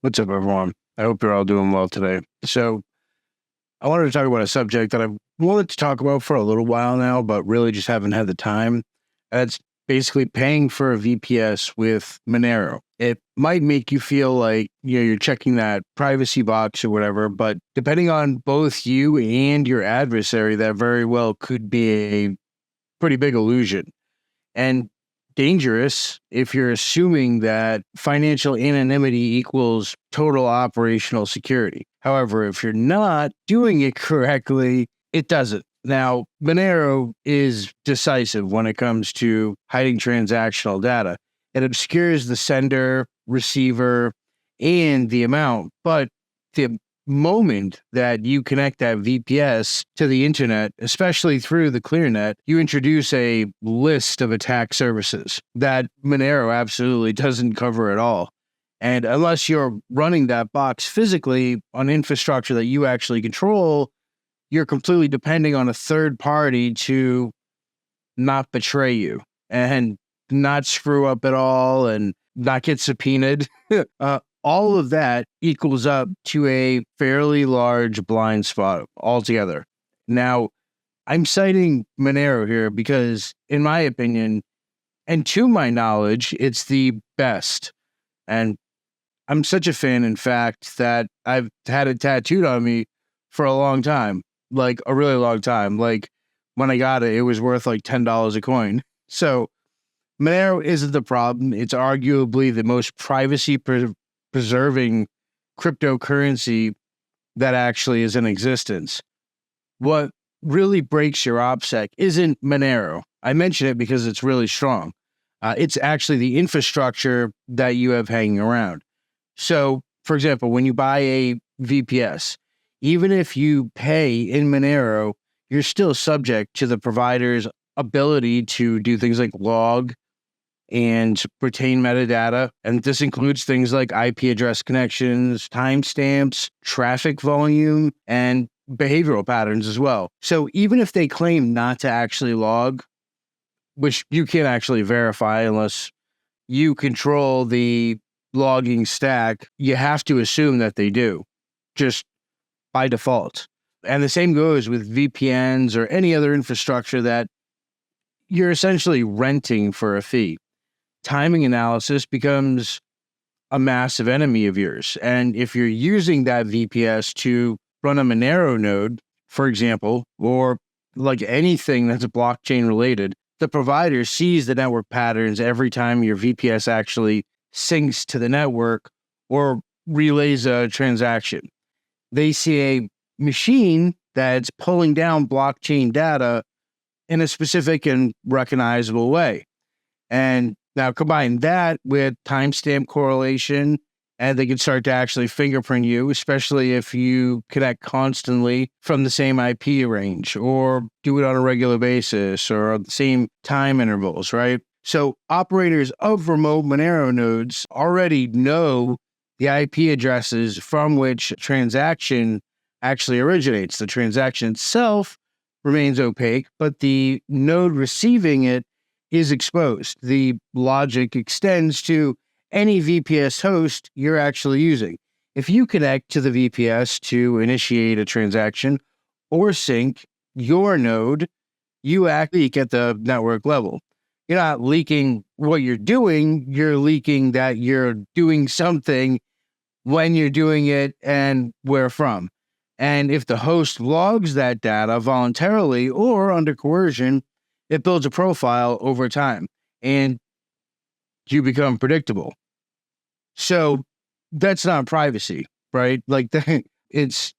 What's up, everyone? I hope you're all doing well today. So, I wanted to talk about a subject that I've wanted to talk about for a little while now, but really just haven't had the time. That's basically paying for a VPS with Monero. It might make you feel like you're checking that privacy box or whatever, but depending on both you and your adversary, that very well could be a pretty big illusion. And dangerous if you're assuming that financial anonymity equals total operational security. However, if you're not doing it correctly, it doesn't. Now, Monero is decisive when it comes to hiding transactional data. It obscures the sender, receiver, and the amount, but the moment that you connect that VPS to the internet, especially through the ClearNet, you introduce a list of attack services that Monero absolutely doesn't cover at all. And unless you're running that box physically on infrastructure that you actually control, you're completely depending on a third party to not betray you and not screw up at all and not get subpoenaed. All of that equals up to a fairly large blind spot altogether. Now, I'm citing Monero here because, in my opinion, and to my knowledge, it's the best. And I'm such a fan, in fact, that I've had it tattooed on me for a long time, like a really long time. Like when I got it, it was worth like $10 a coin. So Monero isn't the problem. It's arguably the most privacy preserving cryptocurrency that actually is in existence. What really breaks your OPSEC isn't Monero. I mention it because it's really strong. It's actually the infrastructure that you have hanging around. So, for example, when you buy a VPS, even if you pay in Monero, you're still subject to the provider's ability to do things like log and retain metadata. And this includes things like IP address connections, timestamps, traffic volume, and behavioral patterns as well. So even if they claim not to actually log, which you can't actually verify unless you control the logging stack, you have to assume that they do, just by default. And the same goes with VPNs or any other infrastructure that you're essentially renting for a fee. Timing analysis becomes a massive enemy of yours. And if you're using that VPS to run a Monero node, for example, or like anything that's blockchain related, the provider sees the network patterns every time your VPS actually syncs to the network or relays a transaction. They see a machine that's pulling down blockchain data in a specific and recognizable way. And now combine that with timestamp correlation, and they can start to actually fingerprint you, especially if you connect constantly from the same IP range or do it on a regular basis or the same time intervals, right? So operators of remote Monero nodes already know the IP addresses from which a transaction actually originates. The transaction itself remains opaque, but the node receiving it is exposed. The logic extends to any VPS host you're actually using. If you connect to the VPS to initiate a transaction or sync your node, you actually leak at the network level. You're not leaking what you're doing, you're leaking that you're doing something, when you're doing it, and where from. And if the host logs that data voluntarily or under coercion, it builds a profile over time and you become predictable. So that's not privacy, right? Like it's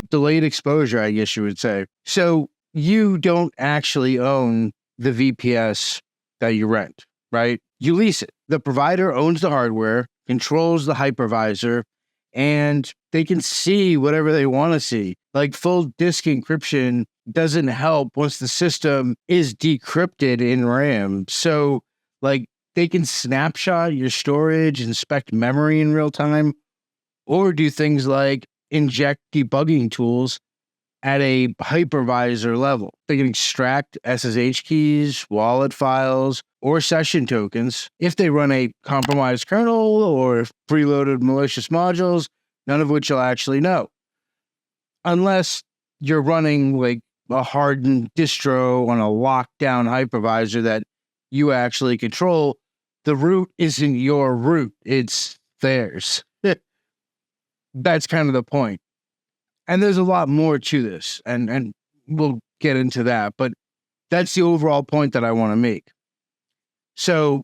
delayed exposure, I guess you would say. So you don't actually own the VPS that you rent, right? You lease it. The provider owns the hardware, controls the hypervisor, and they can see whatever they want to see. Like full disk encryption doesn't help once the system is decrypted in RAM. So like they can snapshot your storage, inspect memory in real time, or do things like inject debugging tools at a hypervisor level. They can extract SSH keys, wallet files, or session tokens if they run a compromised kernel or preloaded malicious modules, none of which you'll actually know. Unless you're running like a hardened distro on a lockdown hypervisor that you actually control, the root isn't your root, it's theirs. That's kind of the point. And there's a lot more to this, and we'll get into that, but that's the overall point that I want to make. So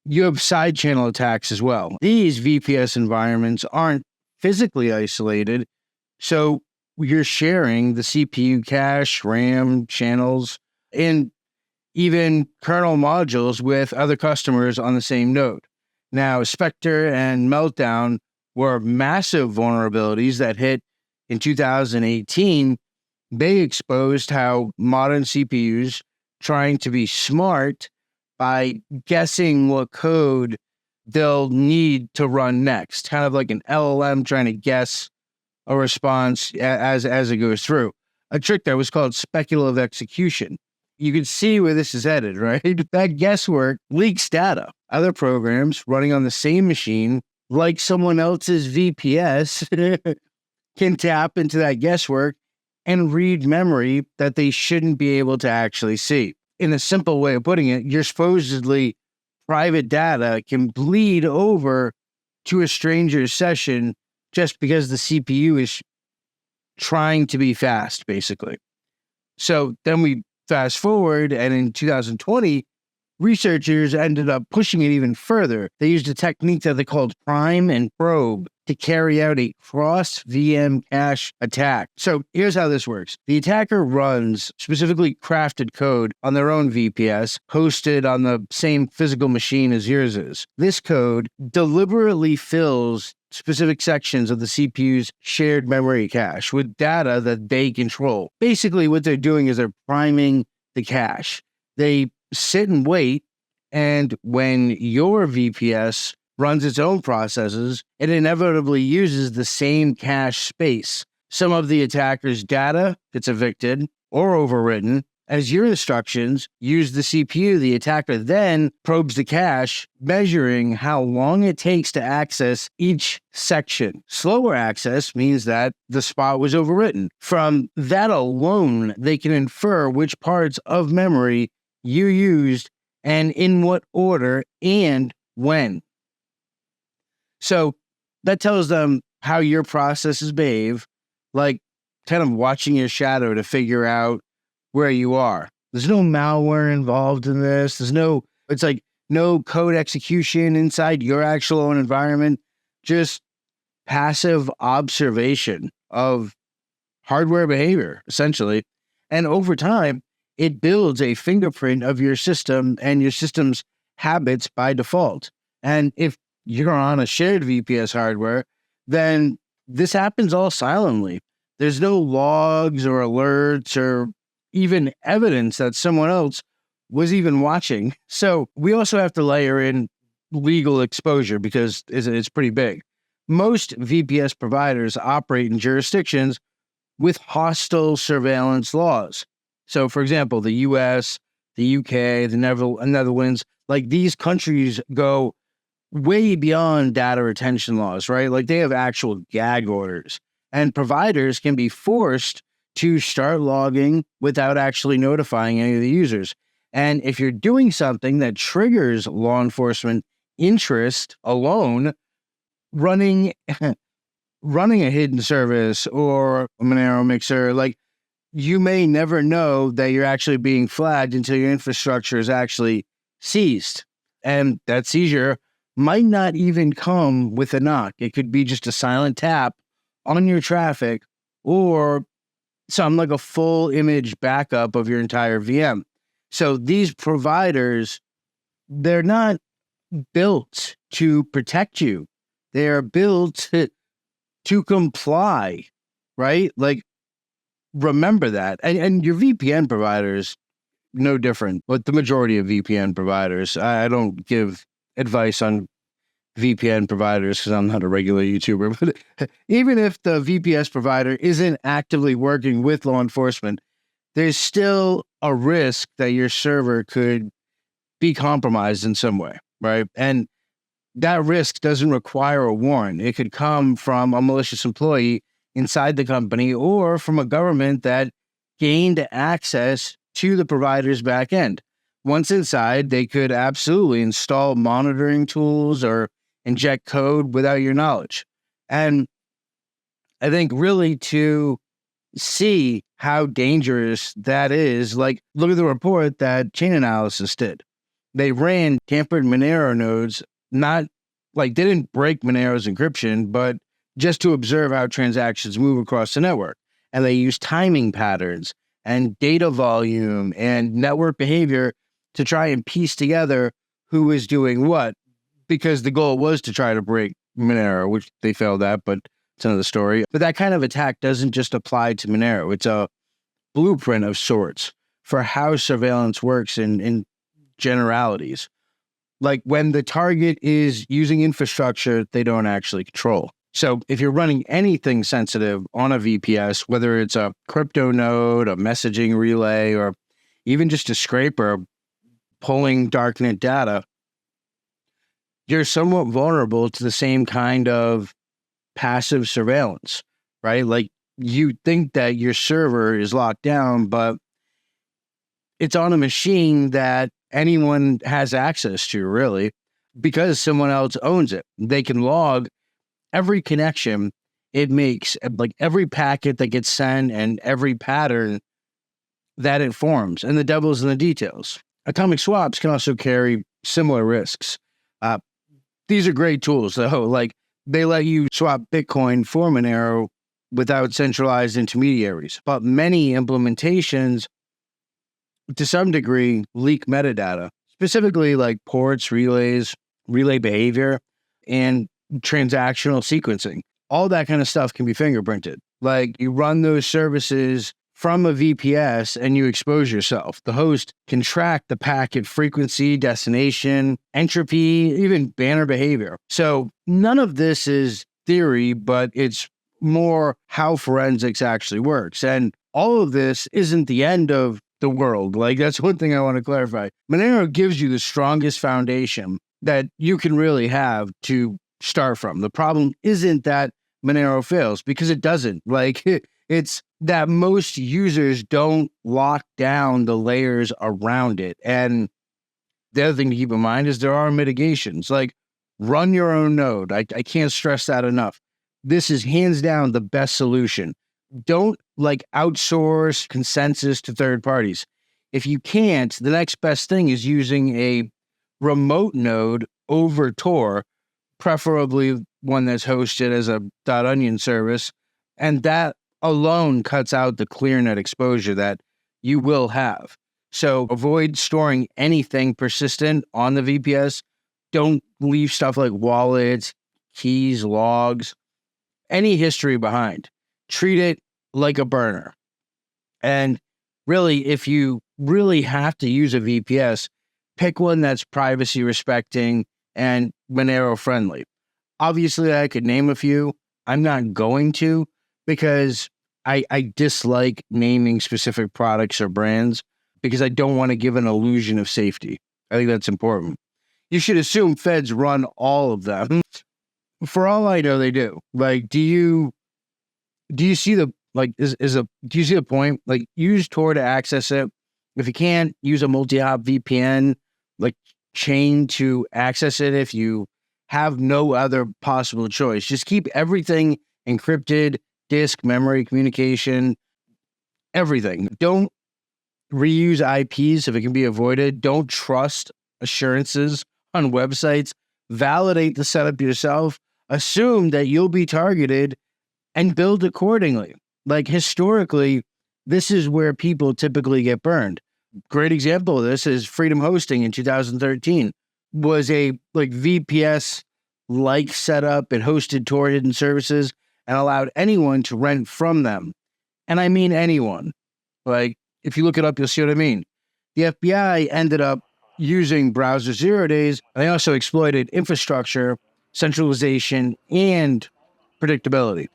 you have side channel attacks as well. These VPS environments aren't physically isolated, so you're sharing the CPU cache, RAM, channels, and even kernel modules with other customers on the same node. Now, Spectre and Meltdown were massive vulnerabilities that hit in 2018. They exposed how modern CPUs trying to be smart by guessing what code they'll need to run next, kind of like an LLM trying to guess a response as it goes through. A trick that was called speculative execution. You can see where this is headed, right? That guesswork leaks data. Other programs running on the same machine, like someone else's VPS, can tap into that guesswork and read memory that they shouldn't be able to actually see. In a simple way of putting it, your supposedly private data can bleed over to a stranger's session just because the CPU is trying to be fast, basically. So then we fast forward, and in 2020, researchers ended up pushing it even further. They used a technique that they called prime and probe to carry out a cross-VM cache attack. So here's how this works. The attacker runs specifically crafted code on their own VPS, hosted on the same physical machine as yours is. This code deliberately fills specific sections of the CPU's shared memory cache with data that they control. Basically, what they're doing is they're priming the cache. They sit and wait, and when your VPS runs its own processes, it inevitably uses the same cache space. Some of the attacker's data gets evicted or overwritten. As your instructions use the CPU, the attacker then probes the cache, measuring how long it takes to access each section. Slower access means that the spot was overwritten. From that alone, they can infer which parts of memory you used and in what order and when. So that tells them how your processes behave, like kind of watching your shadow to figure out where you are. There's no malware involved in this. It's like no code execution inside your actual own environment, just passive observation of hardware behavior, essentially. And over time, it builds a fingerprint of your system and your system's habits by default. And if you're on a shared VPS hardware, then this happens all silently. There's no logs or alerts or even evidence that someone else was even watching. So we also have to layer in legal exposure because it's pretty big. Most VPS providers operate in jurisdictions with hostile surveillance laws. So, for example, the US, the UK, the Netherlands, like these countries go way beyond data retention laws, right? Like they have actual gag orders, and providers can be forced to start logging without actually notifying any of the users. And if you're doing something that triggers law enforcement interest alone, running a hidden service or a Monero mixer, like you may never know that you're actually being flagged until your infrastructure is actually seized. And that seizure might not even come with a knock. It could be just a silent tap on your traffic or something like a full image backup of your entire VM. So these providers, they're not built to protect you. They are built to comply, right? Like, remember that. And your VPN providers, no different, but the majority of VPN providers, I don't give advice on VPN providers because I'm not a regular YouTuber, but even if the VPS provider isn't actively working with law enforcement, there's still a risk that your server could be compromised in some way, right? And that risk doesn't require a warrant. It could come from a malicious employee inside the company or from a government that gained access to the provider's back end. Once inside, they could absolutely install monitoring tools or inject code without your knowledge. And I think really to see how dangerous that is, like look at the report that Chain Analysis did. They ran tampered Monero nodes, not like they didn't break Monero's encryption, but just to observe how transactions move across the network. And they used timing patterns and data volume and network behavior to try and piece together who was doing what, because the goal was to try to break Monero, which they failed at, but it's another story. But that kind of attack doesn't just apply to Monero. It's a blueprint of sorts for how surveillance works in generalities. Like when the target is using infrastructure they don't actually control. So if you're running anything sensitive on a VPS, whether it's a crypto node, a messaging relay, or even just a scraper pulling darknet data, you're somewhat vulnerable to the same kind of passive surveillance, right? Like you think that your server is locked down, but it's on a machine that anyone has access to, really, because someone else owns it. They can log every connection it makes, like every packet that gets sent and every pattern that it forms, and the devil's in the details. Atomic swaps can also carry similar risks. These are great tools, though. Like they let you swap Bitcoin for Monero without centralized intermediaries, but many implementations to some degree leak metadata, specifically like ports, relays, relay behavior, and transactional sequencing. All that kind of stuff can be fingerprinted. Like you run those services from a VPS and you expose yourself. The host can track the packet frequency, destination, entropy, even banner behavior. So none of this is theory, but it's more how forensics actually works. And all of this isn't the end of the world. Like that's one thing I want to clarify. Monero gives you the strongest foundation that you can really have to start from. The problem isn't that Monero fails, because it doesn't. Like it's that most users don't lock down the layers around it. And the other thing to keep in mind is there are mitigations. Like run your own node. I can't stress that enough. This is hands down the best solution. Don't like outsource consensus to third parties. If you can't, the next best thing is using a remote node over Tor, preferably one that's hosted as a .onion service, and that alone cuts out the ClearNet exposure that you will have. So avoid storing anything persistent on the VPS. Don't leave stuff like wallets, keys, logs, any history behind. Treat it like a burner. And really, if you really have to use a VPS, pick one that's privacy respecting and Monero friendly. Obviously, I could name a few. I'm not going to, because I dislike naming specific products or brands because I don't want to give an illusion of safety. I think that's important. You should assume feds run all of them. For all I know, they do. Like, do you see the, like, do you see the point? Like, use Tor to access it. If you can't, use a multi-hop VPN, like chain to access it if you have no other possible choice. Just keep everything encrypted, disk, memory, communication, everything. Don't reuse IPs if it can be avoided. Don't trust assurances on websites. Validate the setup yourself. Assume that you'll be targeted and build accordingly. Like historically, this is where people typically get burned. Great example of this is Freedom Hosting in 2013 was a like VPS like setup. It hosted Tor hidden services and allowed anyone to rent from them. And I mean anyone. Like if you look it up, you'll see what I mean. The FBI ended up using browser 0 days. And they also exploited infrastructure, centralization, and predictability.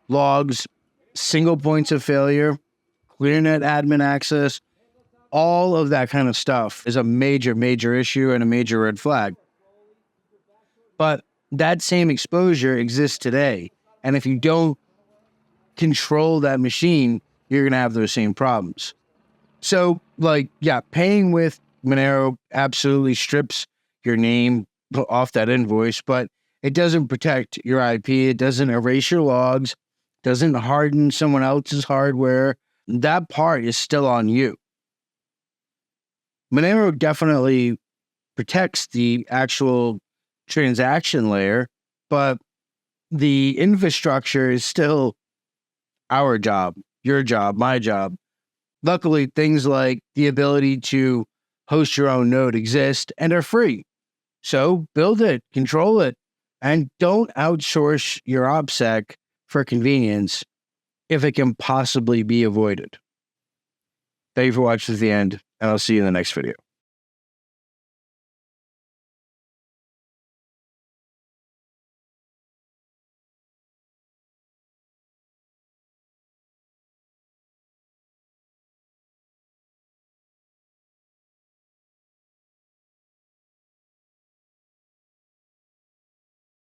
Logs, single points of failure, ClearNet admin access, All of that kind of stuff is a major, major issue and a major red flag. But that same exposure exists today. And if you don't control that machine, you're going to have those same problems. So, paying with Monero absolutely strips your name off that invoice, but it doesn't protect your IP. It doesn't erase your logs, doesn't harden someone else's hardware. That part is still on you. Monero definitely protects the actual transaction layer, but the infrastructure is still our job, your job, my job. Luckily, things like the ability to host your own node exist and are free. So build it, control it, and don't outsource your OPSEC for convenience if it can possibly be avoided. Thank you for watching to the end, and I'll see you in the next video.